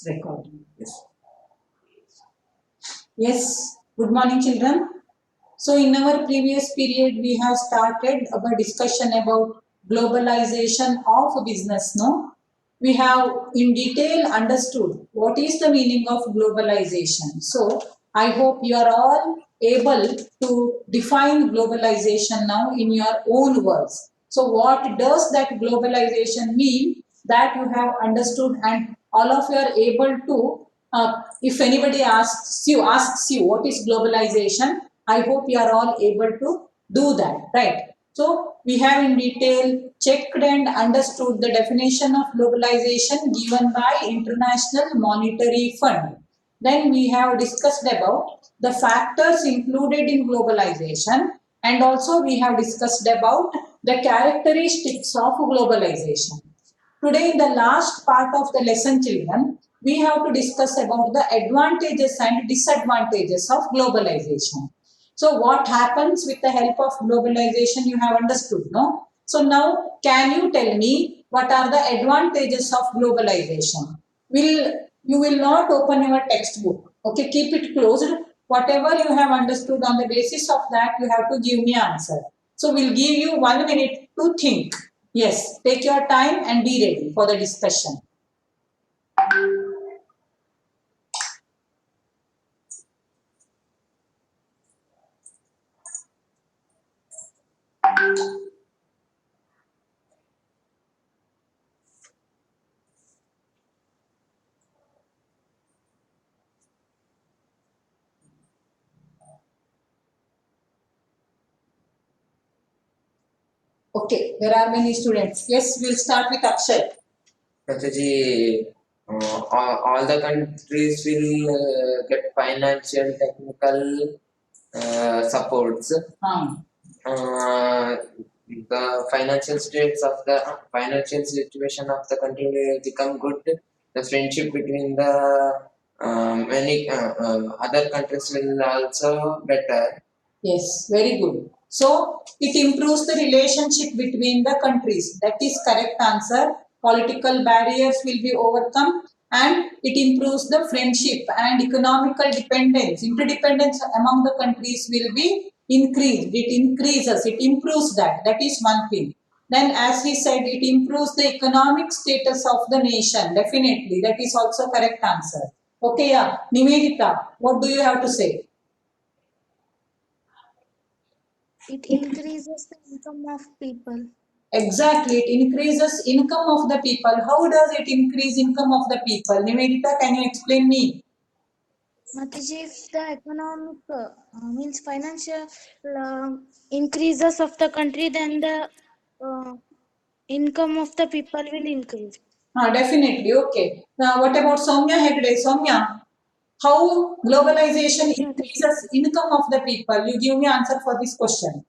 Recording. Yes. Yes. Good morning, children. So, in our previous period, we have started a discussion about globalization of business. No, we have in detail understood what is the meaning of globalization. So, I hope you are all able to define globalization now in your own words. So, what does that globalization mean? That you have understood, and all of you are able to. If anybody asks you what is globalization, I hope you are all able to do that, right? So we have in detail checked and understood the definition of globalization given by International Monetary Fund. Then we have discussed about the factors included in globalization, and also we have discussed about the characteristics of globalization. Today, in the last part of the lesson, children, we have to discuss about the advantages and disadvantages of globalization. So, what happens with the help of globalization, you have understood, no? So, now can you tell me what are the advantages of globalization? You will not open your textbook, okay? Keep it closed. Whatever you have understood, on the basis of that, you have to give me answer. So, we'll give you 1 minute to think. Yes, take your time and be ready for the discussion. Okay, there are many students. Yes, we'll start with Akshay. Prataji, all the countries will get financial, technical supports. The financial situation of the country will become good. The friendship between the many other countries will also better. Yes, very good. So it improves the relationship between the countries. That is correct answer. Political barriers will be overcome and it improves the friendship and economical dependence. Interdependence among the countries will be increased. It increases, it improves that. That is one thing. Then as he said, it improves the economic status of the nation. Definitely. That is also correct answer. Okay, yeah. Nivedita, what do you have to say? It increases the income of people. Exactly, it increases income of the people. How does it increase income of the people? Nivedita, can you explain me? Mataji, if the economic means financial increases of the country, then the income of the people will increase. Definitely, okay. Now, what about Soumya Hegde? Soumya, how globalization Yes, increases income of the people? You give me answer for this question.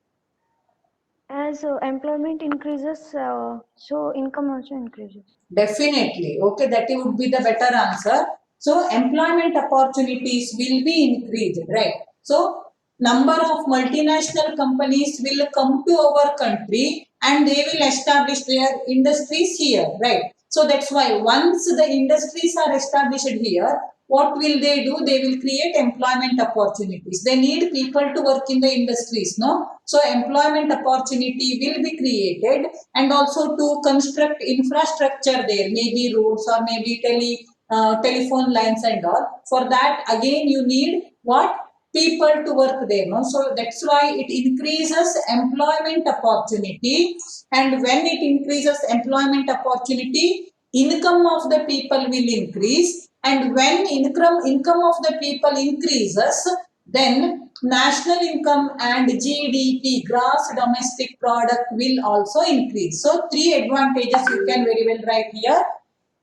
as employment increases, so income also increases. Definitely, okay, that would be the better answer. So, employment opportunities will be increased, right? So, number of multinational companies will come to our country and they will establish their industries here, right? So, that's why once the industries are established here, what will they do? They will create employment opportunities. They need people to work in the industries, no? So employment opportunity will be created, and also to construct infrastructure there, maybe roads or maybe telephone lines and all. For that, again, you need what? People to work there, no? So that's why it increases employment opportunity, and when it increases employment opportunity, income of the people will increase, and when income of the people increases, then national income and GDP, gross domestic product, will also increase. So three advantages you can very well write here.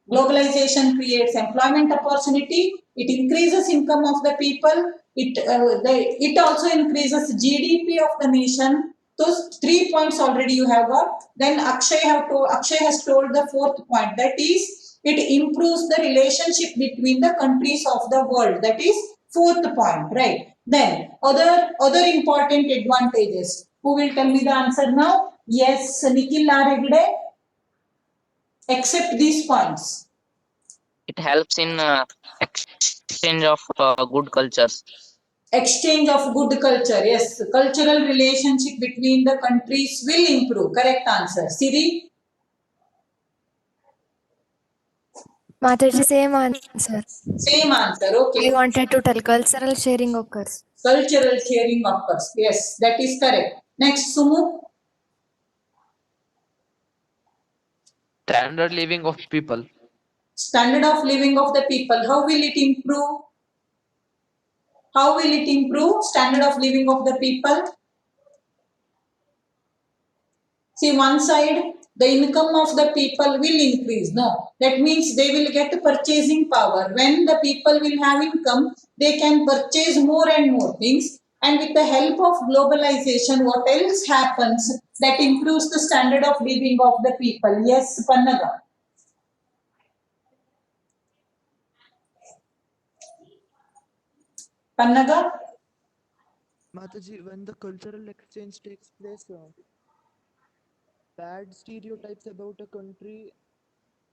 Globalization creates employment opportunity, it increases income of the people, it also increases GDP of the nation. Those 3 points already you have got. Then Akshay has told the fourth point, that is it improves the relationship between the countries of the world. That is fourth point, right? Then other important advantages. Who will tell me the answer now? Yes, Nikhil Laregde. Accept these points. it helps in exchange of good cultures. Exchange of good culture. Yes, cultural relationship between the countries will improve. Correct answer. Siri? Mataji, same answer. Same answer. Okay. I wanted to tell cultural sharing occurs. Cultural sharing occurs. Yes, that is correct. Next, Sumu. Standard living of people. Standard of living of the people. How will it improve? How will it improve standard of living of the people? See, one side, the income of the people will increase. No, that means they will get purchasing power. When the people will have income, they can purchase more and more things. And with the help of globalization, what else happens that improves the standard of living of the people? Yes, Pannaga. Pannaga? Mataji, when the cultural exchange takes place, bad stereotypes about a country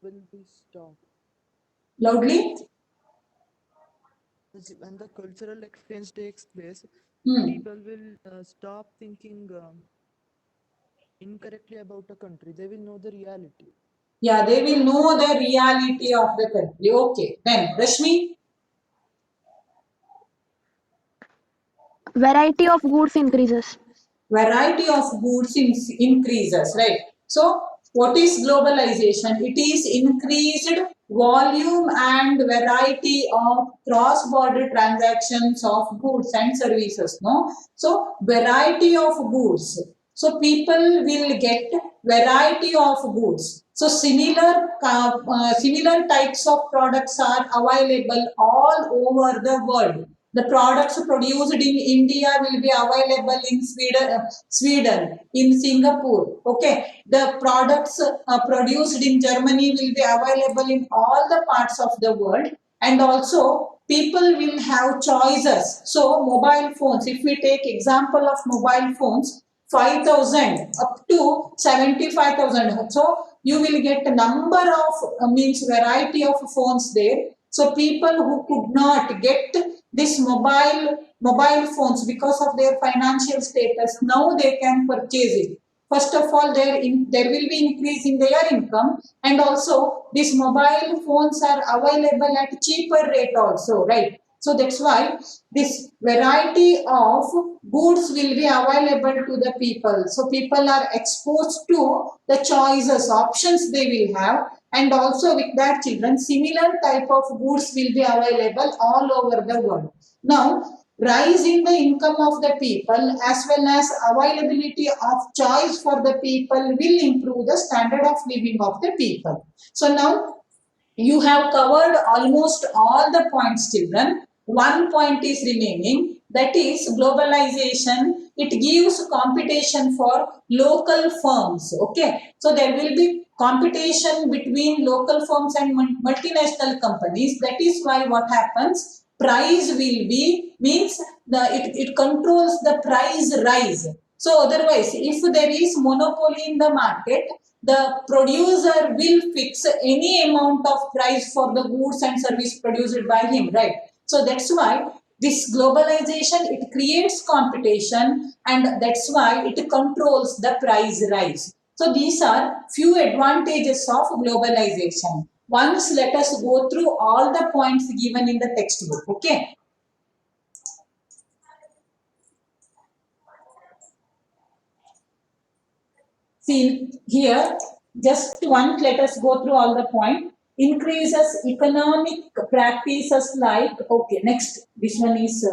will be stopped. Loudly? Mataji, when the cultural exchange takes place, Hmm. people will stop thinking incorrectly about a country. They will know the reality. Yeah, they will know the reality of the country. Okay. Then, Rashmi? Variety of goods increases. Variety of goods increases, right? So, what is globalization? It is increased volume and variety of cross-border transactions of goods and services. No, so variety of goods. So people will get variety of goods. So similar types of products are available all over the world. The products produced in India will be available in Sweden, in Singapore. Okay, the products produced in Germany will be available in all the parts of the world, and also people will have choices. So mobile phones, if we take example of mobile phones, 5,000 up to 75,000. So you will get a number of means variety of phones there. So people who could not get this mobile phones because of their financial status, now they can purchase it. First of all, there will be increase in their income, and also these mobile phones are available at cheaper rate also, right? So that's why this variety of goods will be available to the people. So people are exposed to the choices, options they will have, and also with their children, similar type of goods will be available all over the world. Now, rise in the income of the people as well as availability of choice for the people will improve the standard of living of the people. So now you have covered almost all the points, children. One point is remaining, that is globalization. It gives competition for local firms. Okay, so there will be competition between local firms and multinational companies. That is why what happens, price will be means it controls the price rise. So otherwise, if there is monopoly in the market, the producer will fix any amount of price for the goods and service produced by him, right? So that's why this globalization, it creates competition, and that's why it controls the price rise. So these are few advantages of globalization. Once let us go through all the points given in the textbook. Okay. See here, just once let us go through all the point. Increases economic practices like, okay, next, this one is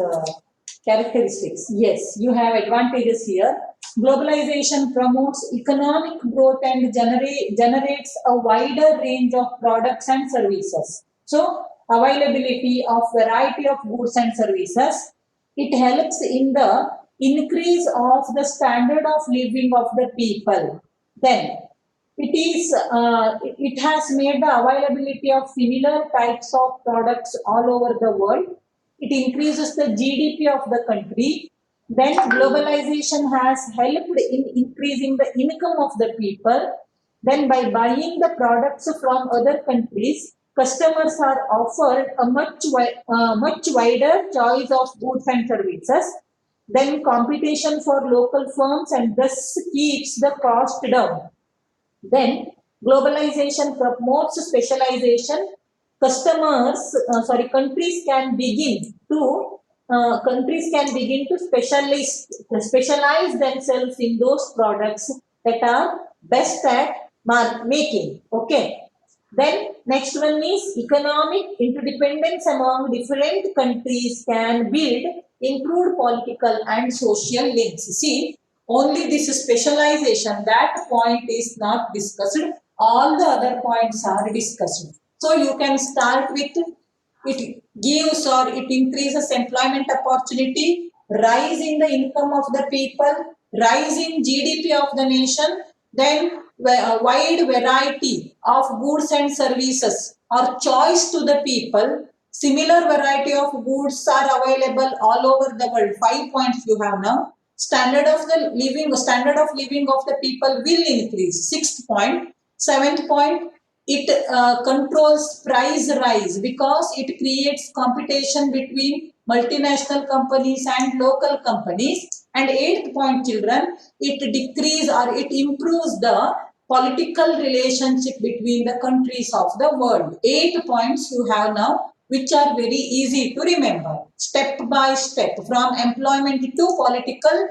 characteristics. Yes, you have advantages here. Globalization promotes economic growth and generates a wider range of products and services. So, availability of variety of goods and services. It helps in the increase of the standard of living of the people. Then it has made the availability of similar types of products all over the world. It increases the GDP of the country. Then globalization has helped in increasing the income of the people. Then by buying the products from other countries, customers are offered a much wider choice of goods and services. Then competition for local firms and thus keeps the cost down. Then globalization promotes specialization. Countries can begin to specialize themselves in those products that are best at making. Okay. Then next one is economic interdependence among different countries can build improved political and social links. See, only this specialization, that point is not discussed. All the other points are discussed. So you can start with it gives or it increases employment opportunity, rise in the income of the people, rise in GDP of the nation, then a wide variety of goods and services or choice to the people. Similar variety of goods are available all over the world. 5 points you have now. Standard of living of the people will increase. 6th point. 7th point, it controls price rise because it creates competition between multinational companies and local companies. And 8th point, children, it decreases or it improves the political relationship between the countries of the world. 8 points you have now, which are very easy to remember. Step by step, from employment to political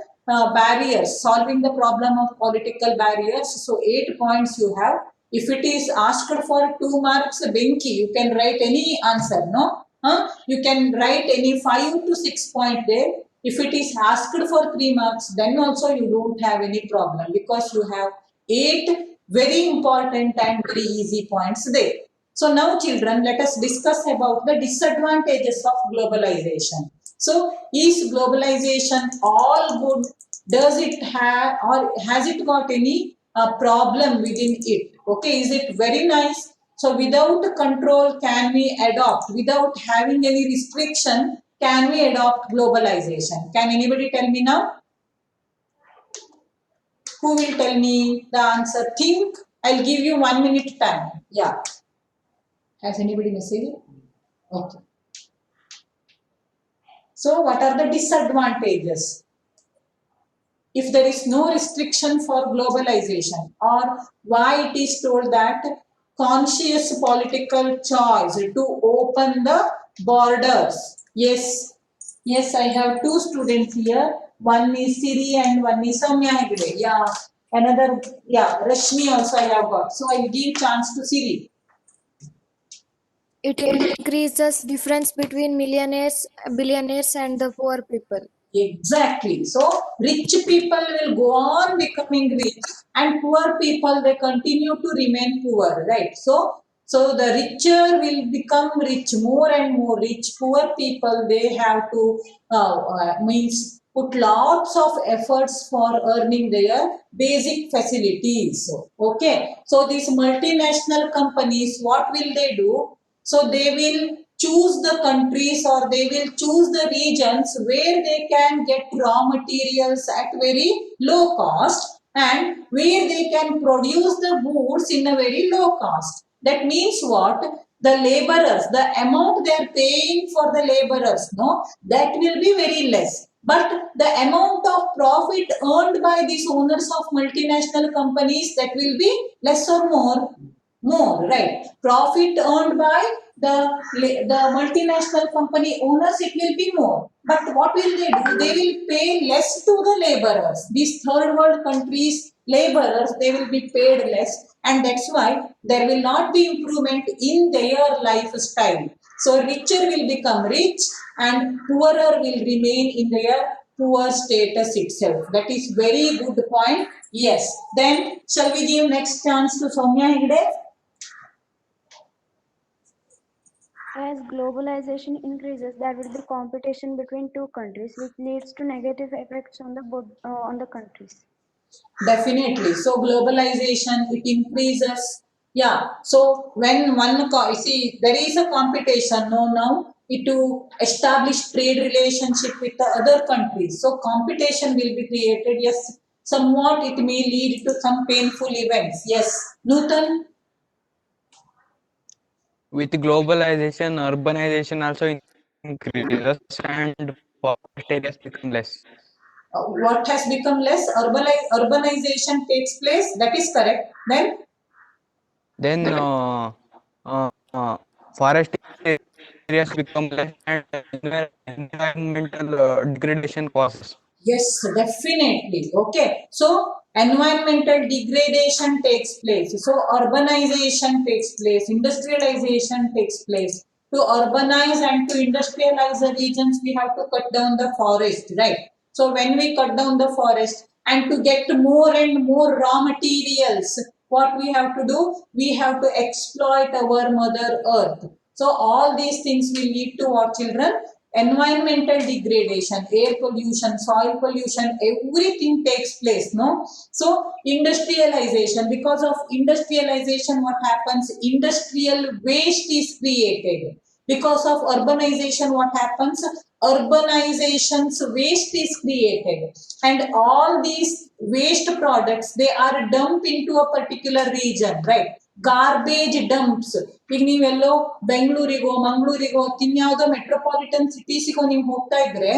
barriers, solving the problem of political barriers. So 8 points you have. If it is asked for 2 marks, Benki, you can write any answer, no? You can write any 5 to 6 point there. If it is asked for 3 marks, then also you don't have any problem because you have 8 very important and very easy points there. So now children, let us discuss about the disadvantages of globalization. So is globalization all good? Does it have or has it got any problem within it? Okay, is it very nice? So without control, can we adopt? Without having any restriction, can we adopt globalization? Can anybody tell me now? Who will tell me the answer? Think. I'll give you 1 minute time. Yeah. Has anybody messaged? Okay. So what are the disadvantages? If there is no restriction for globalization, or why it is told that conscious political choice to open the borders. Yes, yes, I have 2 students here. One is Siri and one is Soumya Hegde. Yeah, another, yeah, Rashmi also I have got. So I will give chance to Siri. It increases difference between billionaires and the poor people. Exactly. So rich people will go on becoming rich and poor people they continue to remain poor, right? So the richer will become rich, more and more rich. Poor people they have to means put lots of efforts for earning their basic facilities. Okay. So these multinational companies, what will they do? So they will choose the countries or they will choose the regions where they can get raw materials at very low cost and where they can produce the goods in a very low cost. That means what? The laborers, the amount they are paying for the laborers, no, that will be very less. But the amount of profit earned by these owners of multinational companies, that will be less or more? More, right? Profit earned by the multinational company owners, it will be more. But what will they do? They will pay less to the laborers. These third world countries laborers, they will be paid less, and that's why there will not be improvement in their lifestyle. So richer will become rich and poorer will remain in their poor status itself. That is very good point. Yes. Then shall we give next chance to Soumya Hegde? As globalization increases, there will be competition between 2 countries, which leads to negative effects on the countries. Definitely. So globalization, it increases. Yeah. So when see, there is a competition now to establish trade relationship with the other countries. So competition will be created. Yes. Somewhat it may lead to some painful events. Yes. Nutan? With globalization, urbanization also increases and forest areas become less. What has become less? Urbanization takes place. That is correct. Then forest areas become less and environmental degradation causes. Yes, definitely. Okay. So environmental degradation takes place. So urbanization takes place. Industrialization takes place. To urbanize and to industrialize the regions, we have to cut down the forest, right? So when we cut down the forest and to get more and more raw materials, what we have to do? We have to exploit our mother earth. So all these things will lead to what, children? Environmental degradation, air pollution, soil pollution, everything takes place, no? So industrialization, because of industrialization, what happens? Industrial waste is created. Because of urbanization, what happens? Urbanization's waste is created, and all these waste products, they are dumped into a particular region, right? Garbage dumps. ಈಗ ನೀವೆಲ್ಲೋ ಬೆಂಗಳೂರಿಗೋ ಮಂಗಳೂರಿಗೋ ಇನ್ಯಾವುದೋ metropolitan ಸಿಟೀಸಿಗೋ ನೀವು ಹೋಗ್ತಾ ಇದ್ರೆ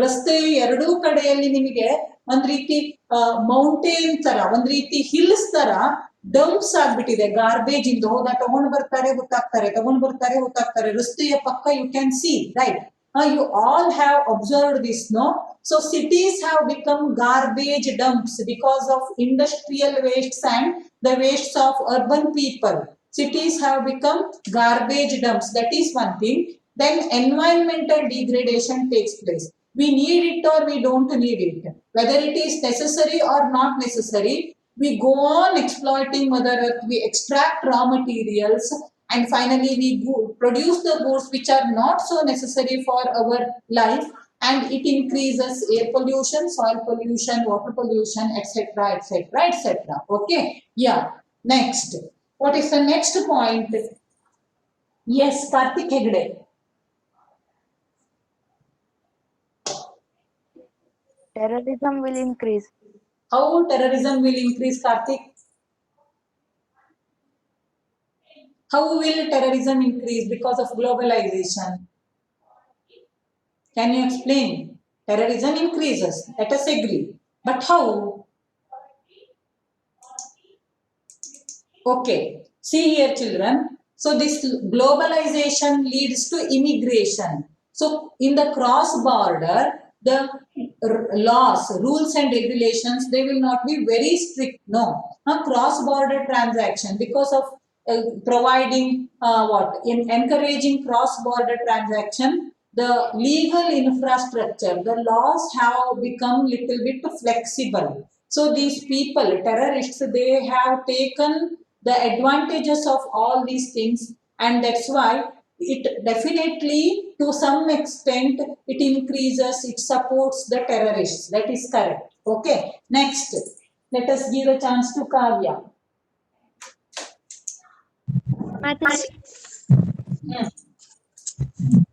ರಸ್ತೆ ಎರಡೂ ಕಡೆಯಲ್ಲಿ ನಿಮಗೆ ಒಂದ್ ರೀತಿ ಮೌಂಟೇನ್ ತರ, ಒಂದ್ ರೀತಿ ಹಿಲ್ಸ್ ತರ ಡಂಪ್ಸ್ ಆಗ್ಬಿಟ್ಟಿದೆ ಗಾರ್ಬೇಜ್ ಇಂದ. ಹೋದ ತಗೊಂಡ್ ಬರ್ತಾರೆ ಗೊತ್ತಾಗ್ತಾರೆ, ತಗೊಂಡ್ ಬರ್ತಾರೆ ಗೊತ್ತಾಗ್ತಾರೆ, ರಸ್ತೆಯ ಪಕ್ಕ you can see, right? You all have observed this, no? So cities have become garbage dumps because of industrial wastes and the wastes of urban people. Cities have become garbage dumps. That is one thing. Then environmental degradation takes place. We need it or we don't need it. Whether it is necessary or not necessary, we go on exploiting Mother Earth. We extract raw materials, and finally we produce the goods which are not so necessary for our life, and it increases air pollution, soil pollution, water pollution, etc., etc., etc. Okay, yeah. Next, what is the next point? Yes, Karthik Hegde. Terrorism will increase. How terrorism will increase, Karthik? How will terrorism increase? Because of globalization. Can you explain? Terrorism increases, let us agree. But how? Okay, see here, children. So this globalization leads to immigration. So in the cross border, the laws, rules and regulations, they will not be very strict, no. Cross border transaction, because of providing in encouraging cross border transaction, the legal infrastructure, the laws have become little bit flexible. So these people, terrorists, they have taken the advantages of all these things, and that's why it definitely, to some extent, it increases, it supports the terrorists. That is correct. Okay, next, let us give a chance to Kavya.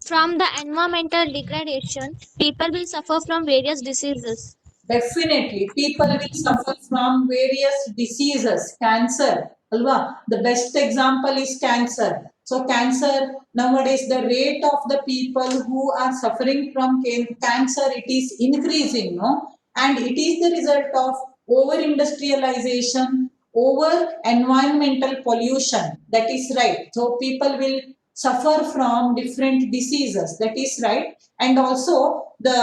From the environmental degradation, people will suffer from various diseases. Definitely, people will suffer from various diseases. Cancer, alwa. The best example is cancer. So cancer, nowadays the rate of the people who are suffering from cancer, it is increasing, no? And it is the result of over industrialization, over environmental pollution. That is right. So people will suffer from different diseases. That is right. And also the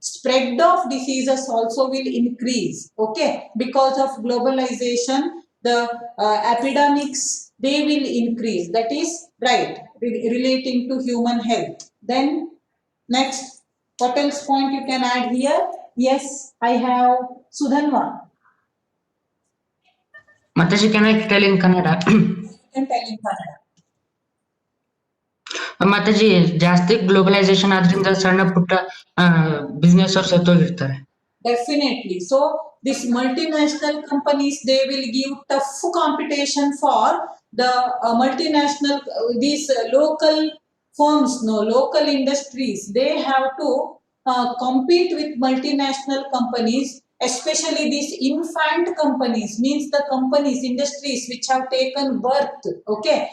spread of diseases also will increase. Okay, because of globalization, the epidemics, they will increase. That is right, relating to human health. Then next, what else point you can add here? Yes, I have Sudhanva. Mataji, can I tell in Kannada? You can tell in Kannada. Mataji ಜಾಸ್ತಿ globalisation ಆದ್ರಿಂದ ಸಣ್ಣ ಪುಟ್ಟ business ಅವ್ರು ಸತ್ತೋಗಿರ್ತಾರೆ. Definitely. So these multinational companies, they will give tough competition for the multinational, these local firms, no, local industries. They have to compete with multinational companies especially these infant companies, means the companies, industries which have taken birth, okay,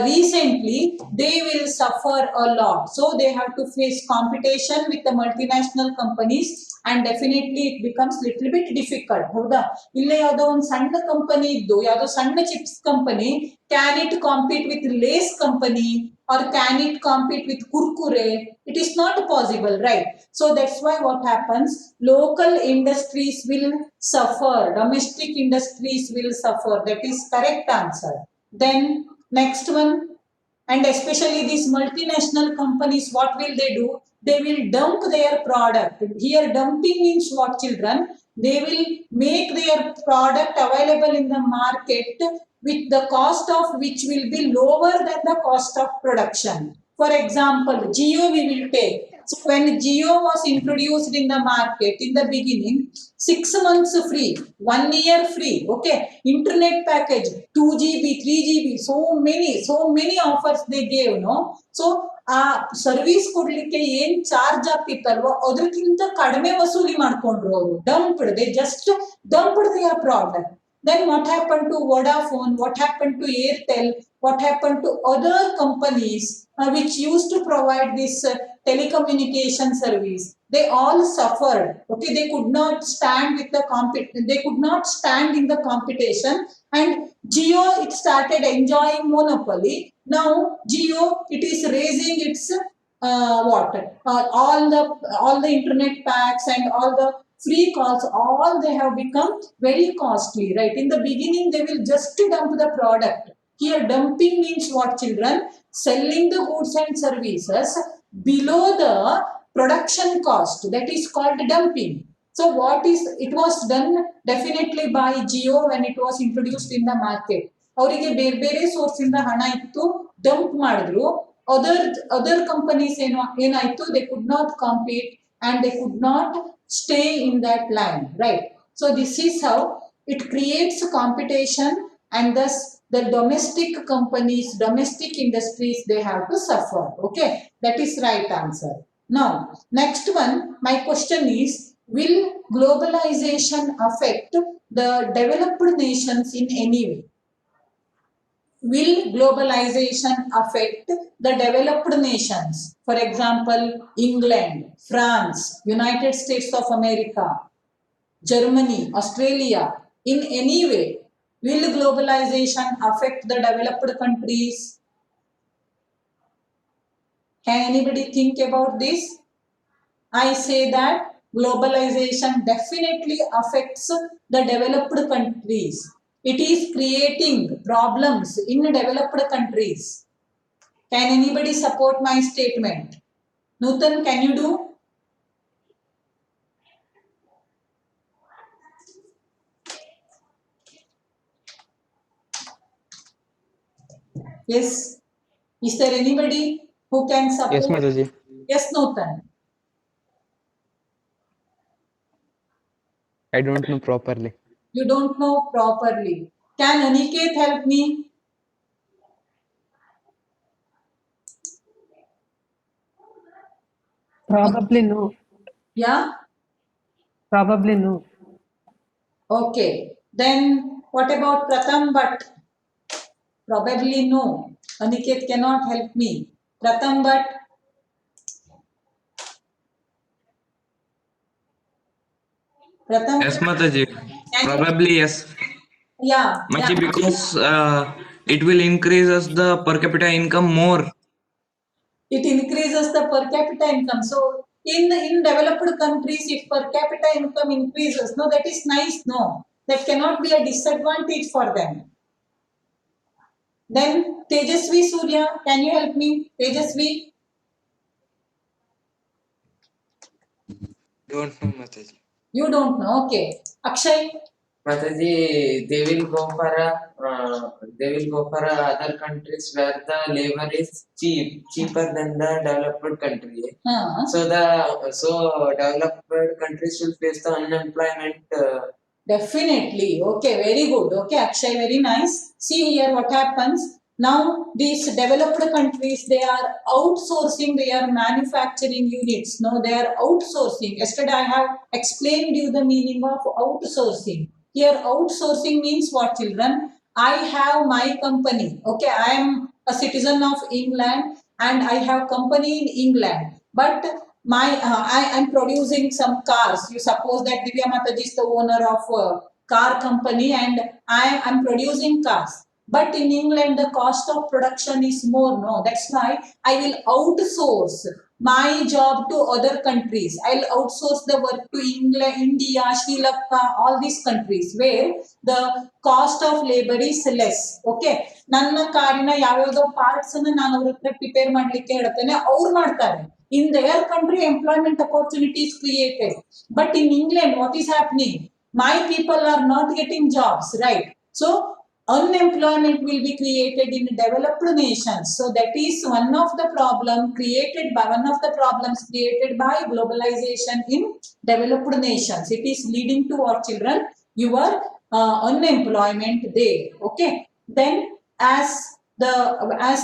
recently, they will suffer a lot. So they have to face competition with the multinational companies and definitely it becomes little bit difficult. ಹೌದಾ? ಇಲ್ಲೇ ಯಾವುದೋ ಒಂದು ಸಣ್ಣ company ಇದ್ದು ಯಾವುದೋ ಸಣ್ಣ chips company can it compete with Lay's company or can it compete with kurkure? It is not possible, right? So that's why what happens, local industries will suffer, domestic industries will suffer. That is correct answer. Then next one, and especially these multinational companies, what will they do? They will dump their product. Here dumping means what, children? They will make their product available in the market with the cost of which will be lower than the cost of production. For example, Jio we will take. So when Jio was introduced in the market in the beginning, 6 months free, 1 year free, okay, internet package, 2 GB, 3 GB, so many offers they gave, no? So ಆ service ಕೊಡ್ಲಿಕ್ಕೆ ಏನ್ charge ಆಗ್ತಿತ್ತಲ್ವೋ ಅದಕ್ಕಿಂತ ಕಡಿಮೆ ವಸೂಲಿ ಮಾಡ್ಕೊಂಡ್ರು ಅವರು. Dumped, they just dumped their product. Then what happened to Vodafone? What happened to Airtel? What happened to other companies which used to provide this telecommunication service? They all suffered. Okay, they could not stand with the they could not stand in the competition. And Jio, it started enjoying monopoly. Now Jio, it is raising its all the internet packs and all the free calls, all they have become very costly, right? In the beginning, they will just dump the product. Here, dumping means what, children? Selling the goods and services below the production cost. That is called dumping. So, it was done definitely by Jio when it was introduced in the market. ಅವರಿಗೆ ಬೇರೆ ಬೇರೆ source ಇಂದ ಹಣ ಇತ್ತು, dump ಮಾಡಿದ್ರು. other companies ಏನಾಯ್ತು, they could not compete and they could not stay in that line, right? So this is how it creates competition, and thus the domestic companies, domestic industries, they have to suffer. Okay, that is right answer. Now next one, my question is, will globalization affect the developed nations in any way? Will globalization affect the developed nations? For example, England, France, United States of America, Germany, Australia, in any way, will globalization affect the developed countries? Can anybody think about this? I say that globalization definitely affects the developed countries. It is creating problems in developed countries. Can anybody support my statement? Nutan, can you do? Yes. Is there anybody who can support? Yes, Mataji. Yes, Nutan. I don't know properly. You don't know properly. Can Aniket help me? Probably no. Yeah? Probably no. Okay. Then what about Pratham Bhatt? Probably no. Aniket cannot help me. Pratham Bhatt? Pratham? Yes, Mataji. Probably yes. Yeah. Mataji, because it will increase us the per capita income more. It increases the per capita income. So in developed countries, if per capita income increases, no, that is nice, no. That cannot be a disadvantage for them. Then Tejasvi Surya, can you help me? Tejasvi? Don't know, Mataji. You don't know, okay. Akshay? Mataji, they will go for other countries where the labor is cheaper than the developed country. So developed countries will face the unemployment. Definitely. Okay, very good. Okay, Akshay, very nice. See here what happens. Now these developed countries, they are outsourcing their manufacturing units. No, they are outsourcing. Yesterday I have explained you the meaning of outsourcing. Here outsourcing means what, children? I have my company. Okay, I am a citizen of England and I have company in England. But I am producing some cars. You suppose that Divya Mataji is the owner of a car company and I am producing cars. But in England, the cost of production is more. No, that's why I will outsource my job to other countries. I'll outsource the work to England, India, Sri Lanka, all these countries where the cost of labor is less. Okay, ನನ್ನ ಕಾರಿನ ಯಾವ್ಯಾವ್ದೋ parts ಅನ್ನು ನಾನು ಅವ್ರ ಹತ್ರ prepare ಮಾಡ್ಲಿಕ್ಕೆ ಹೇಳ್ತೇನೆ, ಅವ್ರು ಮಾಡ್ತಾರೆ. In their country, employment opportunities created. But in England, what is happening? My people are not getting jobs, right? So unemployment will be created in developed nations. So that is one of the problems created by globalization in developed nations. It is leading to what, children? Your unemployment there. Okay, then as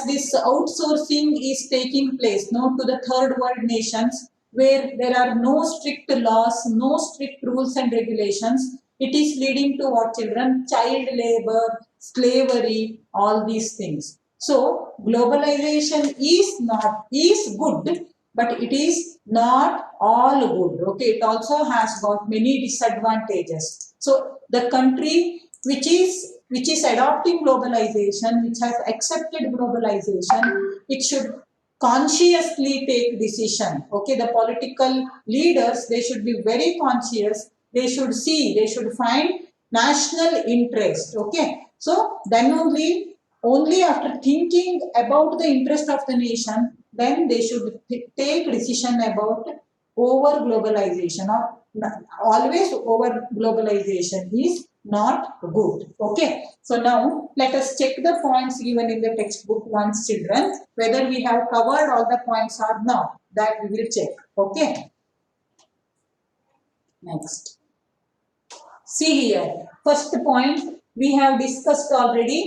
this outsourcing is taking place now to the third world nations where there are no strict laws, no strict rules and regulations, it is leading to what, children? Child labor, slavery, all these things. So globalization is good, but it is not all good. Okay, it also has got many disadvantages. So the country which is adopting globalization, which has accepted globalization, it should consciously take decision. Okay, the political leaders, they should be very conscious. They should see, they should find national interest. Okay, so then only after thinking about the interest of the nation, then they should take decision about over globalization. Or always over globalization is not good. Okay, so now let us check the points given in the textbook once, children, whether we have covered all the points or not. That we will check. Okay, next, see here, first point we have discussed already.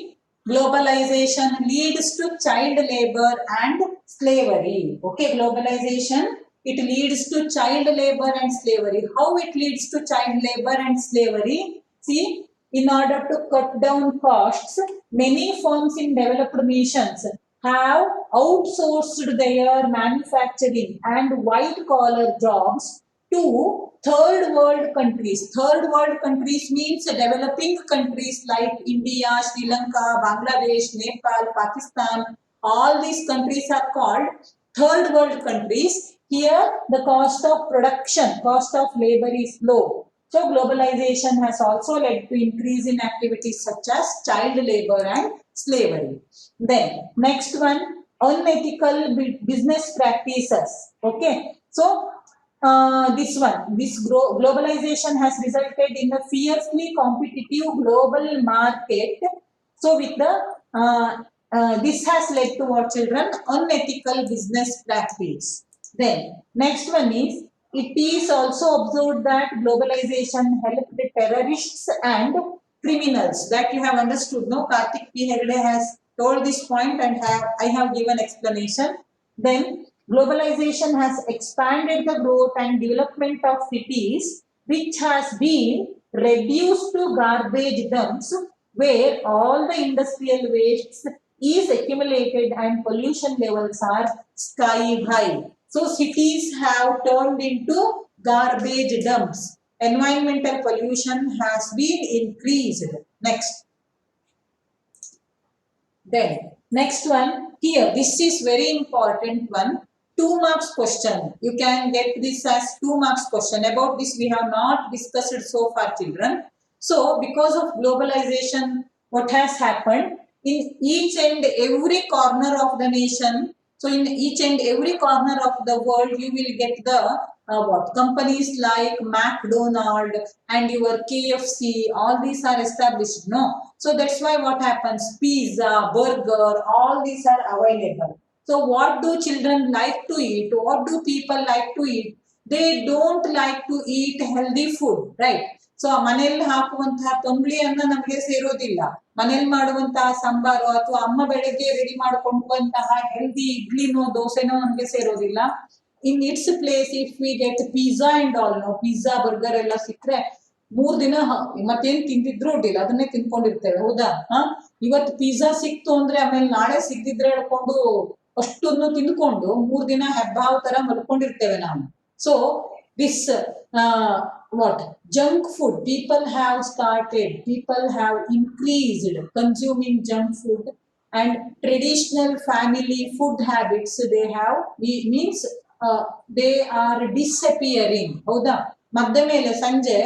Globalization leads to child labor and slavery. Okay, globalization, it leads to child labor and slavery. How it leads to child labor and slavery? See, in order to cut down costs, many firms in developed nations have outsourced their manufacturing and white collar jobs to third world countries. Third world countries means developing countries like India, Sri Lanka, Bangladesh, Nepal, Pakistan. All these countries are called third world countries. Here the cost of production, cost of labor is low. So globalization has also led to increase in activities such as child labor and slavery. Then next one, unethical business practices. Okay, so this globalization has resulted in a fiercely competitive global market. So with the this has led to what, children? Unethical business practice. Then next one is, it is also observed that globalization helped terrorists and criminals. That you have understood, no? Karthik P. Hegde has told this point and I have given explanation. Then globalization has expanded the growth and development of cities, which has been reduced to garbage dumps where all the industrial waste is accumulated and pollution levels are sky high. So cities have turned into garbage dumps. Environmental pollution has been increased. Next. Then next one, here, this is very important one. 2 marks question. You can get this as 2 marks question. About this we have not discussed so far, children. So because of globalization, what has happened in each and every corner of the nation, so in each and every corner of the world, you will get the companies like McDonald's and your KFC, all these are established, no? So that's why what happens, pizza, burger, all these are available. So what do children like to eat? What do people like to eat? They don't like to eat healthy food, right? So ಮನೆಯಲ್ಲಿ ಹಾಕುವಂತಹ ತಂಬಳಿ ಅನ್ನ ನಮಗೆ ಸೇರೋದಿಲ್ಲ. ಮನೇಲಿ ಮಾಡುವಂತಹ ಸಾಂಬಾರು ಅಥವಾ ಅಮ್ಮ ಬೆಳಗ್ಗೆ ready ಮಾಡಿಕೊಂಡುವಂತಹ healthy ಇಡ್ಲಿನೋ ದೋಸೆನೋ ನಮ್ಗೆ ಸೇರೋದಿಲ್ಲ. In its place if we get pizza and all no, pizza burger ಎಲ್ಲ ಸಿಕ್ಕರೆ 3 ದಿನ ಮತ್ತೇನ್ ತಿಂದಿದ್ರು ಅಡ್ಡಿಲ್ಲ, ಅದನ್ನೇ ತಿನ್ಕೊಂಡಿರ್ತೇವೆ, ಹೌದಾ? ಇವತ್ತು ಪಿಜ್ಜಾ ಸಿಕ್ತು ಅಂದ್ರೆ ಆಮೇಲೆ ನಾಳೆ ಸಿಕ್ತಿದ್ರೆ ಹೇಳ್ಕೊಂಡು ಅಷ್ಟನ್ನು ತಿಂದ್ಕೊಂಡು 3 ದಿನ ಹೆಬ್ಬಾವ್ ತರ ಮಲ್ಕೊಂಡಿರ್ತೇವೆ ನಾವು. So this what junk food, people have increased consuming junk food, and traditional family food habits they have means they are disappearing, ಹೌದಾ? ಮಧ್ಯ ಮೇಲೆ ಸಂಜೆ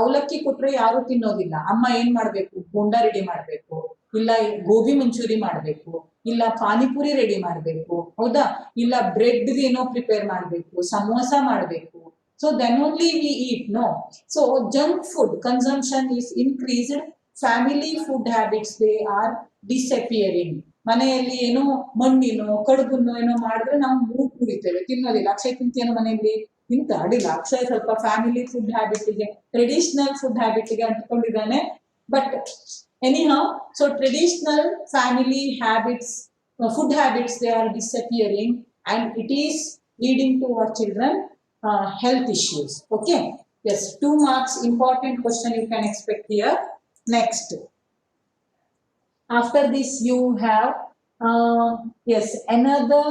ಅವಲಕ್ಕಿ ಕೊಟ್ರೆ ಯಾರು ತಿನ್ನೋದಿಲ್ಲ. ಅಮ್ಮ ಏನ್ ಮಾಡ್ಬೇಕು, ಬೋಂಡಾ ರೆಡಿ ಮಾಡ್ಬೇಕು, ಇಲ್ಲ ಗೋಬಿ ಮಂಚೂರಿ ಮಾಡ್ಬೇಕು, ಇಲ್ಲ ಪಾನಿಪುರಿ ರೆಡಿ ಮಾಡ್ಬೇಕು, ಹೌದಾ? ಇಲ್ಲ ಬ್ರೆಡ್ ಏನೋ ಪ್ರಿಪೇರ್ ಮಾಡ್ಬೇಕು, ಸಮೋಸ ಮಾಡ್ಬೇಕು. So then only we eat, no? So junk food consumption is increased, family food habits they are disappearing. ಮನೆಯಲ್ಲಿ ಏನೋ ಮಣ್ಣಿನೋ ಕಡುಬುನೋ ಏನೋ ಮಾಡಿದ್ರೆ ನಾವು ಮೂಗು ಕುಡಿತೇವೆ, ತಿನ್ನೋದಿಲ್ಲ. ಅಕ್ಷಯ್ ತಿಂತೇನೋ ಮನೆಯಲ್ಲಿ? ಇಂತ ಅಡಿಲ್ಲ. ಅಕ್ಷಯ್ ಸ್ವಲ್ಪ ಫ್ಯಾಮಿಲಿ ಫುಡ್ ಹ್ಯಾಬಿಟ್ ಗೆ, ಟ್ರೆಡಿಷನಲ್ ಫುಡ್ ಹ್ಯಾಬಿಟ್ ಗೆ ಅಂಟ್ಕೊಂಡಿದ್ದಾನೆ. But anyhow, so traditional family habits, food habits they are disappearing, and it is leading to our children health issues. Okay, yes, 2 marks important question you can expect here. Next, after this you have yes, another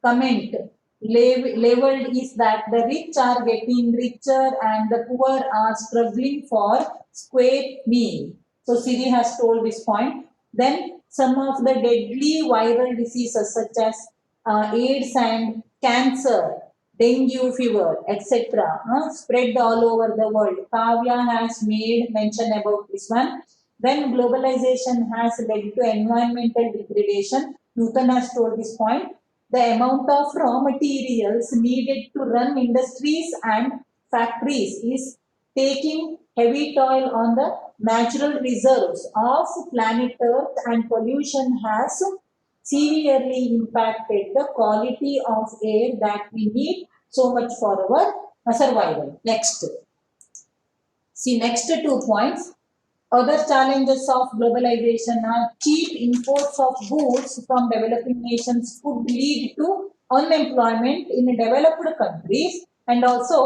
comment labeled is that the rich are getting richer and the poor are struggling for square meal. So Siri has told this point. Then some of the deadly viral diseases such as AIDS and cancer, dengue fever, etc. Spread all over the world. Kavya has made mention about this one. Then globalization has led to environmental degradation. Newton has told this point. The amount of raw materials needed to run industries and factories is taking heavy toll on the natural reserves of planet Earth, and pollution has severely impacted the quality of air that we need so much for our survival. Next, see next 2 points. Other challenges of globalization are cheap imports of goods from developing nations could lead to unemployment in developed countries, and also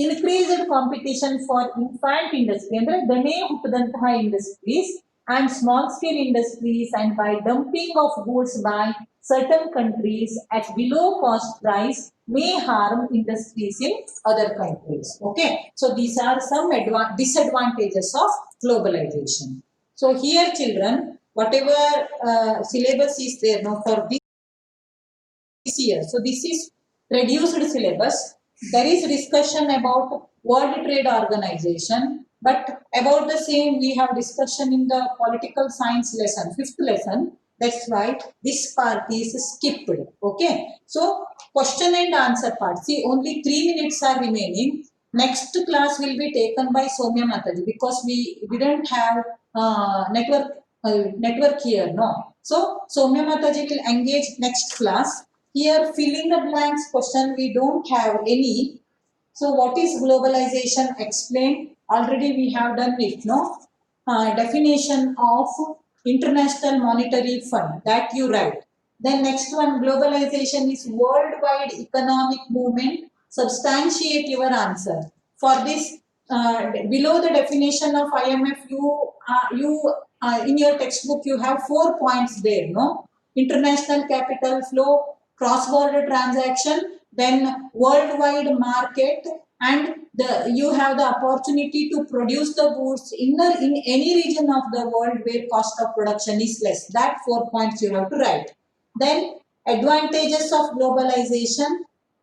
increased competition for infant industry, ಅಂದ್ರೆ ದನೇ ಹುಟ್ಟದಂತಹ industries and small scale industries, and by dumping of goods by certain countries at below cost price may harm industries in other countries. Okay, so these are some disadvantages of globalization. So here children, whatever syllabus is there now for this year, so this is reduced syllabus. There is discussion about World Trade Organization, but about the same we have discussion in the political science lesson, 5th lesson. That's why this part is skipped. Okay, so question and answer part. See, only 3 minutes are remaining. Next class will be taken by Soumya Mataji because we didn't have network here, no. So Soumya Mataji will engage next class. Here, fill in the blanks question we don't have any. So what is globalization? Explain. Already we have done it, no. Definition of International Monetary Fund, that you write. Then next one, globalization is worldwide economic movement. Substantiate your answer. For this, below the definition of IMF, you in your textbook you have 4 points there, no. International capital flow, cross-border transaction, then worldwide market, and you have the opportunity to produce the goods in any region of the world where cost of production is less. That 4 points you have to write. Then advantages of globalization,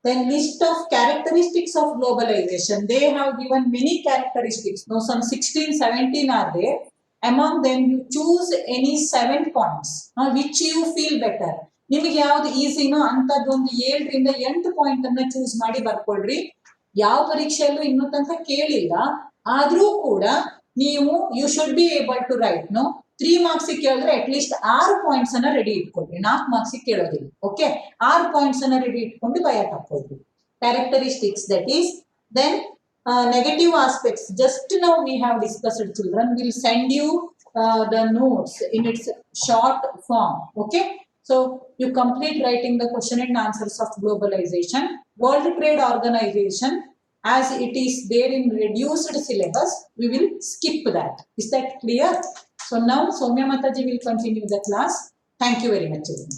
then list of characteristics of globalization. They have given many characteristics. Now some 16, 17 are there. Among them you choose any 7 points which you feel better. ನಿಮಗೆ ಯಾವ್ದು ಈಸಿನೋ ಅಂತದ್ದೊಂದು 7 ರಿಂದ 8 point ಅನ್ನ choose ಮಾಡಿ ಬರ್ಕೊಳ್ರಿ. ಯಾವ ಪರೀಕ್ಷೆಯಲ್ಲೂ ಇನ್ನೂ ತನಕ ಕೇಳಿಲ್ಲ, ಆದ್ರೂ ಕೂಡ ನೀವು you should be able to write, no. 3 marks ಕೇಳಿದ್ರೆ ಅಟ್ ಲೀಸ್ಟ್ 6 ಪಾಯಿಂಟ್ಸ್ ಅನ್ನ ರೆಡಿ ಇಟ್ಕೊಳ್ರಿ. 4 ಮಾರ್ಕ್ಸ್ ಕೇಳೋದಿಲ್ಲ. ಓಕೆ, 6 ಪಾಯಿಂಟ್ಸ್ ಅನ್ನ ರೆಡಿ ಇಟ್ಕೊಂಡು ಬಯಟ್ ಹಾಕೊಳ್ರಿ. Characteristics, that is. Then negative aspects, just now we have discussed, children. We'll send you the notes in its short form. Okay, so you complete writing the question and answers of globalization. World Trade Organization, as it is there in reduced syllabus, we will skip that. Is that clear? So now Soumya Mataji will continue the class. Thank you very much, children.